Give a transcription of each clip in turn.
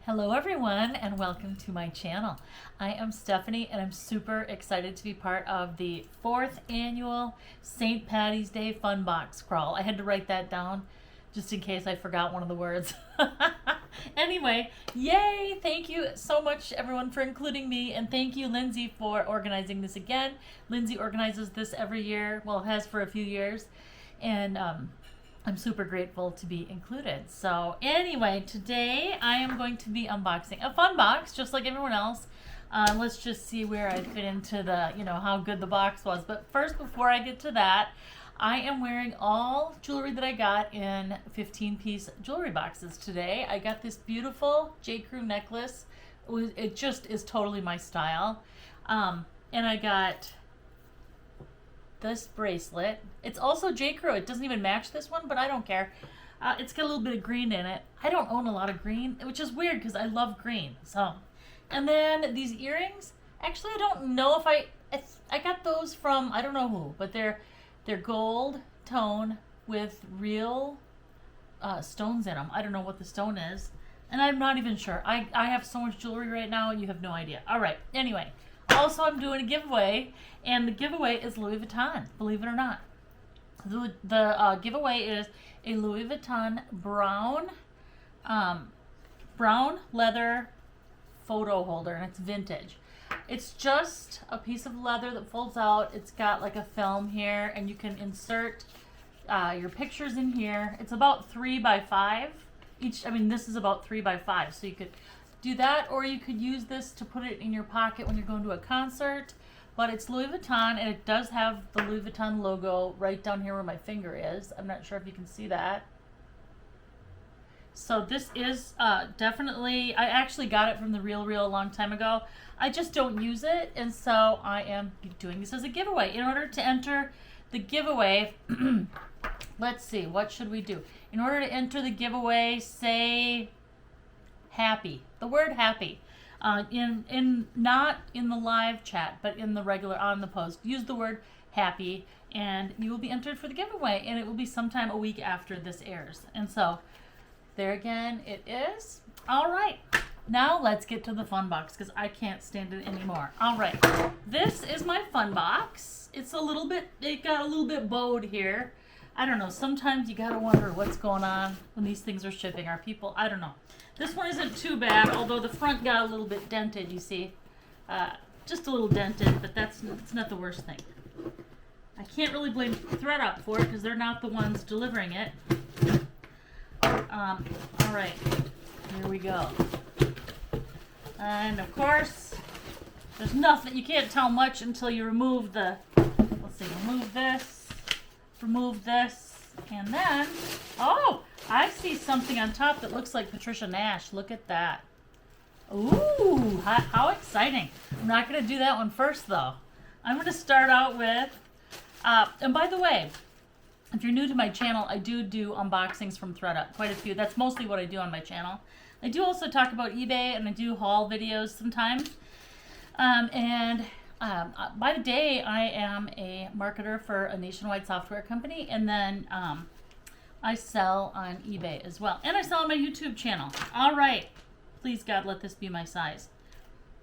Hello everyone and welcome to my channel. I am Stephanie and I'm super excited to be part of the 4th annual St. Patty's Day Fun Box Crawl. I had to write that down just in case I forgot one of the words. Anyway, yay! Thank you so much everyone for including me, and thank you Lindsey for organizing this again. Lindsey organizes this every year, well, has for a few years, and I'm super grateful to be included. So anyway, today I am going to be unboxing a fun box, just like everyone else. Let's just see where I fit into the, how good the box was. But first, before I get to that, I am wearing all jewelry that I got in 15-piece jewelry boxes today. I got this beautiful J. Crew necklace. It just is totally my style. And I got this bracelet. It's also J. Crew. It doesn't even match this one, but I don't care. It's got a little bit of green in it. I don't own a lot of green, which is weird because I love green. So, and then these earrings. Actually, I don't know if I got those from I don't know who, but they're gold tone with real stones in them. I don't know what the stone is, and I'm not even sure. I have so much jewelry right now, and you have no idea. All right. Anyway. Also, I'm doing a giveaway, and the giveaway is Louis Vuitton, believe it or not. The giveaway is a Louis Vuitton brown leather photo holder, and it's vintage. It's just a piece of leather that folds out. It's got like a film here, and you can insert your pictures in here. It's about 3 by 5 each. I mean, this is about 3 by 5, so you could do that, or you could use this to put it in your pocket when you're going to a concert. But it's Louis Vuitton, and it does have the Louis Vuitton logo right down here where my finger is. I'm not sure if you can see that. So this is definitely, I actually got it from the Real a long time ago. I just don't use it, and so I am doing this as a giveaway. In order to enter the giveaway, let's see, what should we do? In order to enter the giveaway, say happy. The word happy. In not in the live chat, but in the regular on the post. Use the word happy, and you will be entered for the giveaway, and it will be sometime a week after this airs. And so, there again it is. All right. Now let's get to the fun box because I can't stand it anymore. All right. This is my fun box. It got a little bit bowed here. I don't know. Sometimes you gotta wonder what's going on when these things are shipping. Are people? I don't know. This one isn't too bad, although the front got a little bit dented, you see. Just a little dented, but it's not the worst thing. I can't really blame ThredUp for it because they're not the ones delivering it. All right, here we go. And of course, there's nothing, you can't tell much until you remove remove this, and then, oh! I see something on top that looks like Patricia Nash. Look at that. Ooh, how exciting. I'm not going to do that one first, though. I'm going to start out with, and by the way, if you're new to my channel, I do unboxings from ThredUp, quite a few. That's mostly what I do on my channel. I do also talk about eBay, and I do haul videos sometimes. By the day, I am a marketer for a nationwide software company, and then I sell on eBay as well. And I sell on my YouTube channel. All right. Please, God, let this be my size.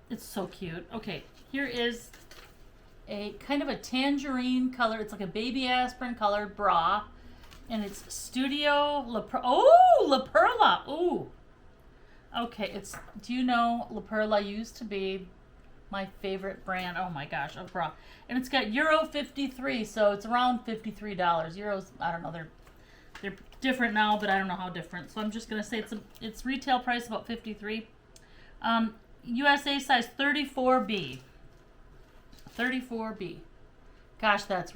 It's so cute. Okay, here is a kind of a tangerine color. It's like a baby aspirin colored bra. And it's Studio La Perla. Oh, La Perla. Ooh. Okay, do you know La Perla used to be my favorite brand, oh my gosh, of bra. And it's got Euro 53, so it's around $53. Euros, I don't know, they're different now, but I don't know how different. So I'm just going to say it's retail price about $53. USA size 34B. 34B. Gosh, that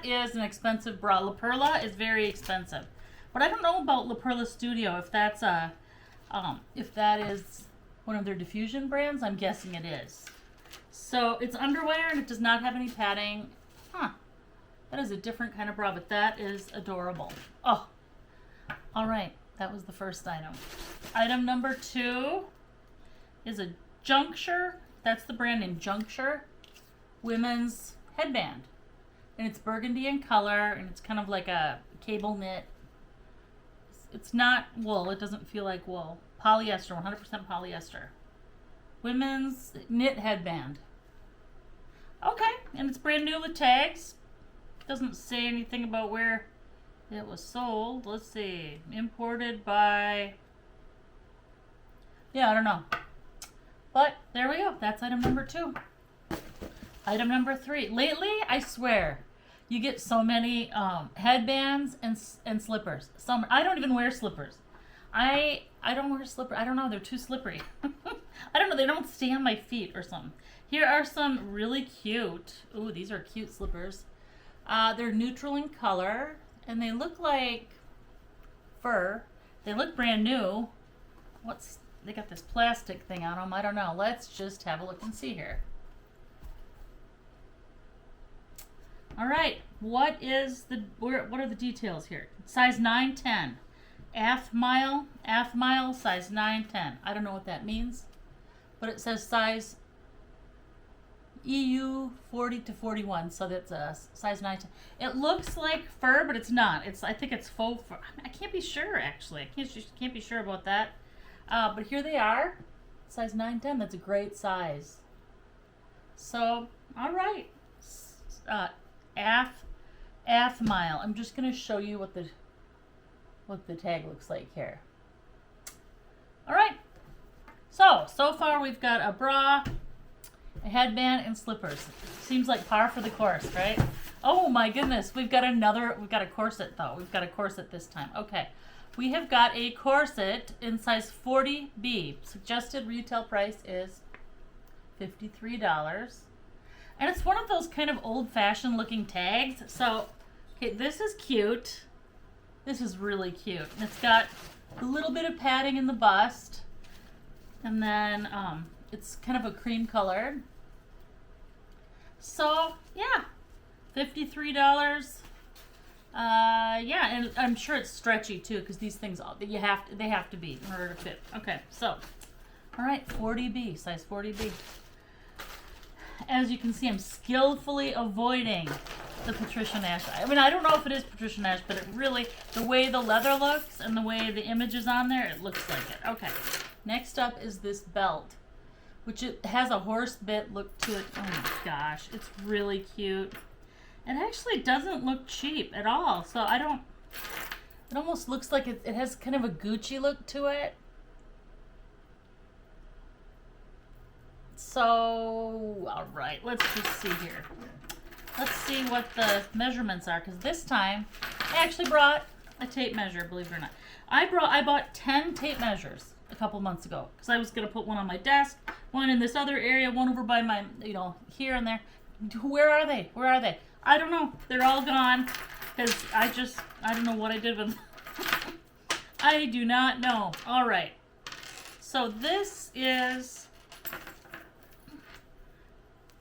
is an expensive bra. La Perla is very expensive. But I don't know about La Perla Studio, if that is one of their diffusion brands. I'm guessing it is. So it's underwear and it does not have any padding. Huh. That is a different kind of bra, but that is adorable. Oh. All right. That was the first item. Item number 2 is a Juncture. That's the brand name, Juncture women's headband. And it's burgundy in color, and it's kind of like a cable knit. It's not wool. It doesn't feel like wool. Polyester, 100% polyester. Women's knit headband. Okay, and it's brand new with tags. Doesn't say anything about where it was sold. Let's see. Imported by... Yeah, I don't know. But there we go. That's item number 2. Item number 3. Lately, I swear, you get so many headbands and slippers. Some I don't even wear slippers. I don't wear slippers. I don't know. They're too slippery. I don't know. They don't stay on my feet or something. Here are some really cute. Ooh, these are cute slippers. They're neutral in color, and they look like fur. They look brand new. They got this plastic thing on them. I don't know. Let's just have a look and see here. All right. What are the details here? Size 9-10. Half mile, size 9-10. I don't know what that means, but it says size EU 40 to 41, so that's a size 9-10. It looks like fur, but it's not. I think it's faux fur. I can't be sure, actually. I can't be sure about that. But here they are, size 9-10. That's a great size. So, all right. Half mile. I'm just going to show you what the tag looks like here. All right. So far we've got a bra, a headband, and slippers. Seems like par for the course, right? Oh my goodness. We've got a corset though. We've got a corset this time. Okay. We have got a corset in size 40B. Suggested retail price is $53. And it's one of those kind of old-fashioned looking tags. So, okay, this is cute. This is really cute. And it's got a little bit of padding in the bust. And then it's kind of a cream color. So, yeah, $53. Yeah, and I'm sure it's stretchy too, because these things they have to be in order to fit. Okay, so all right, 40B, size 40B. As you can see, I'm skillfully avoiding the Patricia Nash. I mean, I don't know if it is Patricia Nash, but it really, the way the leather looks and the way the image is on there, it looks like it. Okay, next up is this belt, which it has a horse bit look to it. Oh my gosh, it's really cute. It actually doesn't look cheap at all. So it almost looks like it has kind of a Gucci look to it. So, all right, let's just see here. Let's see what the measurements are, because this time I actually brought a tape measure, believe it or not. I bought 10 tape measures a couple months ago, because I was going to put one on my desk, one in this other area, one over by my, here and there. Where are they? Where are they? I don't know. They're all gone, because I don't know what I did with them. I do not know. All right. So this is...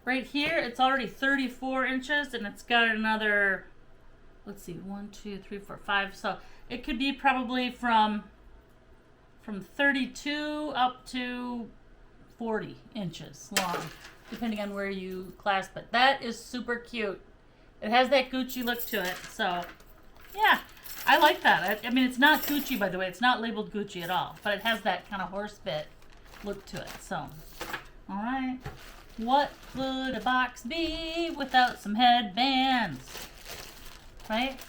right here, it's already 34 inches, and it's got another, let's see, 1, 2, 3, 4, 5. So it could be probably from 32 up to 40 inches long, depending on where you clasp it. That is super cute. It has that Gucci look to it. So, yeah, I like that. I mean, it's not Gucci, by the way. It's not labeled Gucci at all, but it has that kind of horse bit look to it. So, all right. What would a box be without some headbands? Right?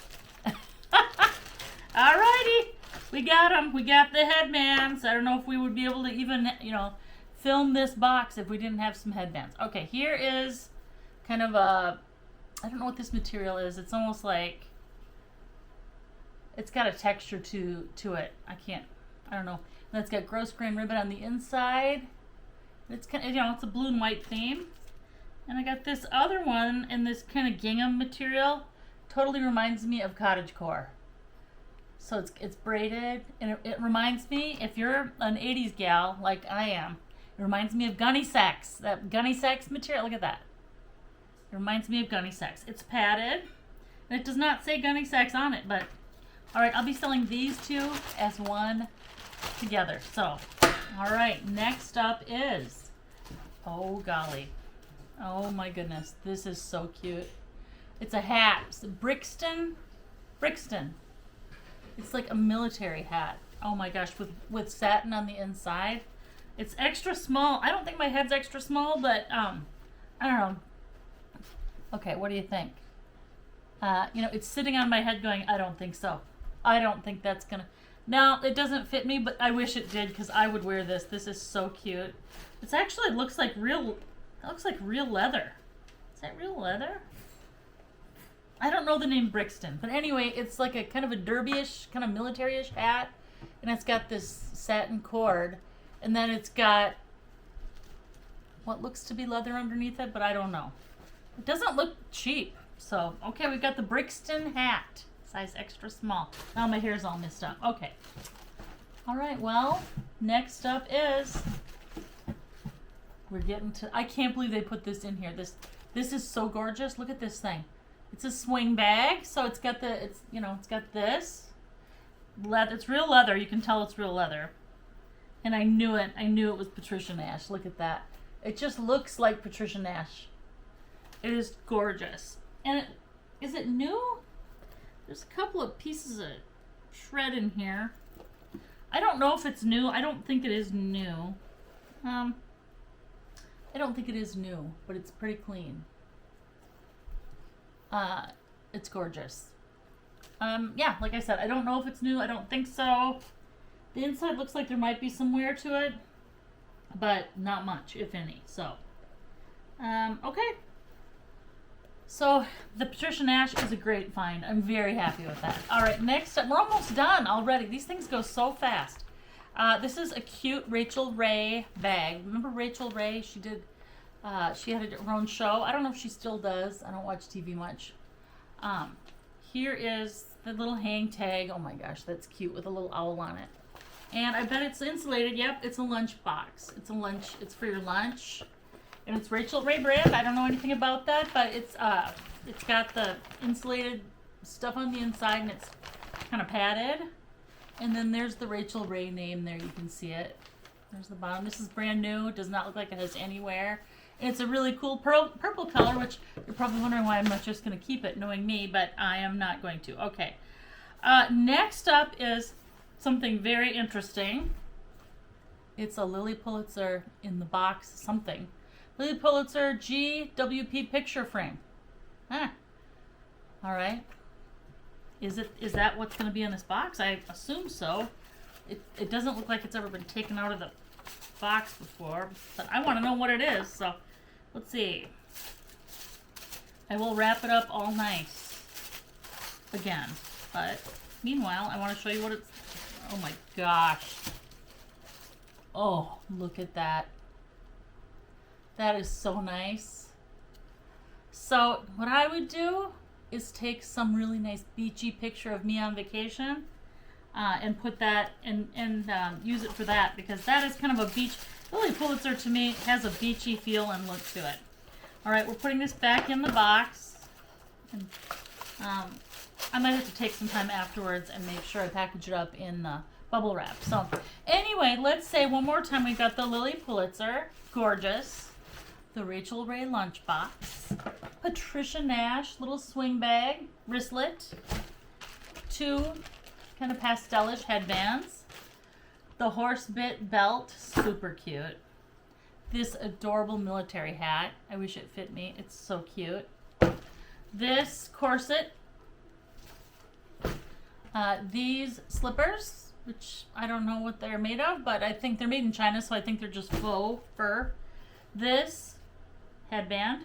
Alrighty. We got them. We got the headbands. I don't know if we would be able to even, film this box if we didn't have some headbands. Okay, here is kind of a, I don't know what this material is. It's almost like, it's got a texture to it. I don't know. And it's got gross grain ribbon on the inside. It's kind of, it's a blue and white theme. And I got this other one in this kind of gingham material. Totally reminds me of cottagecore. So it's braided, and it reminds me, if you're an 80s gal like I am, it reminds me of gunny sacks. That gunny sacks material, look at that. It reminds me of gunny sacks. It's padded, and it does not say gunny sacks on it, but all right, I'll be selling these two as one together. So, all right, next up is, oh golly, oh my goodness, this is so cute. It's a hat. It's a Brixton. It's like a military hat. Oh my gosh, with satin on the inside. It's extra small. I don't think my head's extra small, but I don't know. Okay, what do you think? You know, it's sitting on my head going, I don't think so. I don't think that's gonna... No, it doesn't fit me, but I wish it did because I would wear this. This is so cute. It's actually looks like real... It looks like real leather. Is that real leather? I don't know the name Brixton, but anyway, it's like a kind of a derby-ish, kind of military-ish hat, and it's got this satin cord, and then it's got what looks to be leather underneath it, but I don't know. It doesn't look cheap. So, okay, we've got the Brixton hat, size extra small. Now my hair's all messed up. Okay. All right, well, next up is, we're getting to, I can't believe they put this in here. This is so gorgeous. Look at this thing. It's a swing bag, so it's got the, it's, you know, it's got this leather. It's real leather. You can tell it's real leather. And I knew it. I knew it was Patricia Nash. Look at that. It just looks like Patricia Nash. It is gorgeous. And is it new? There's a couple of pieces of shred in here. I don't know if it's new. I don't think it is new. I don't think it is new, but it's pretty clean. It's gorgeous. Yeah, like I said, I don't know if it's new. I don't think so. The inside looks like there might be some wear to it, but not much, if any. So, okay. So, the Patricia Nash is a great find. I'm very happy with that. All right, next up, we're almost done already. These things go so fast. This is a cute Rachel Ray bag. Remember Rachel Ray? She did, she had her own show. I don't know if she still does. I don't watch TV much. Here is the little hang tag. Oh my gosh, that's cute with a little owl on it. And I bet it's insulated. Yep, it's a lunch box. It's a lunch. It's for your lunch. And it's Rachel Ray brand. I don't know anything about that, but it's got the insulated stuff on the inside, and it's kind of padded. And then there's the Rachel Ray name there. You can see it. There's the bottom. This is brand new. It does not look like it has any wear. And it's a really cool purple color, which you're probably wondering why I'm not just going to keep it, knowing me, but I am not going to. Okay. Next up is something very interesting. It's a Lilly Pulitzer in the box something. Lilly Pulitzer GWP picture frame. All right. Is that what's going to be in this box? I assume so. It doesn't look like it's ever been taken out of the box before, but I want to know what it is. So let's see. I will wrap it up all nice again, but meanwhile, I want to show you what it's. Oh my gosh. Oh, look at that. That is so nice. So what I would do is take some really nice beachy picture of me on vacation and put that and use it for that, because that is kind of a beach. Lilly Pulitzer to me has a beachy feel and look to it. All right, we're putting this back in the box. And, I might have to take some time afterwards and make sure I package it up in bubble wrap. So anyway, let's say one more time we've got the Lilly Pulitzer, gorgeous. The Rachel Ray lunchbox, Patricia Nash little swing bag, wristlet, 2 kind of pastelish headbands, the horse bit belt, super cute, this adorable military hat, I wish it fit me, it's so cute, this corset, these slippers, which I don't know what they're made of, but I think they're made in China, so I think they're just faux fur, this headband,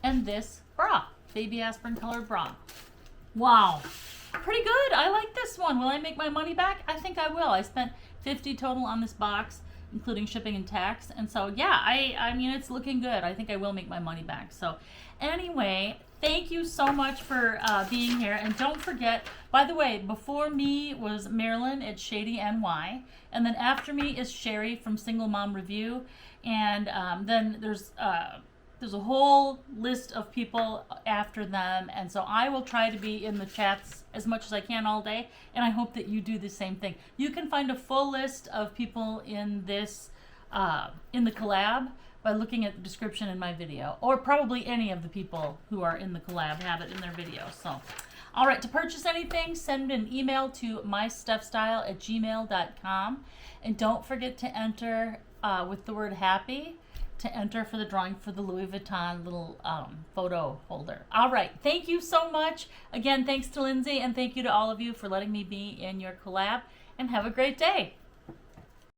and this bra, baby aspirin colored bra. Wow, pretty good. I like this one. Will I make my money back? I think I will. I spent $50 total on this box, including shipping and tax, and so yeah, I mean, it's looking good. I think I will make my money back. So anyway, thank you so much for being here, and don't forget, by the way, before me was Marilyn at Shady NY, and then after me is Chere from Single Mom Review. And then there's a whole list of people after them, and so I will try to be in the chats as much as I can all day, and I hope that you do the same thing. You can find a full list of people in this in the collab by looking at the description in my video, or probably any of the people who are in the collab have it in their video. So All right, to purchase anything, send an email to mystuffstyle@gmail.com. And don't forget to enter with the word happy to enter for the drawing for the Louis Vuitton little photo holder. All right, thank you so much. Again, thanks to Lindsey, and thank you to all of you for letting me be in your collab, and have a great day.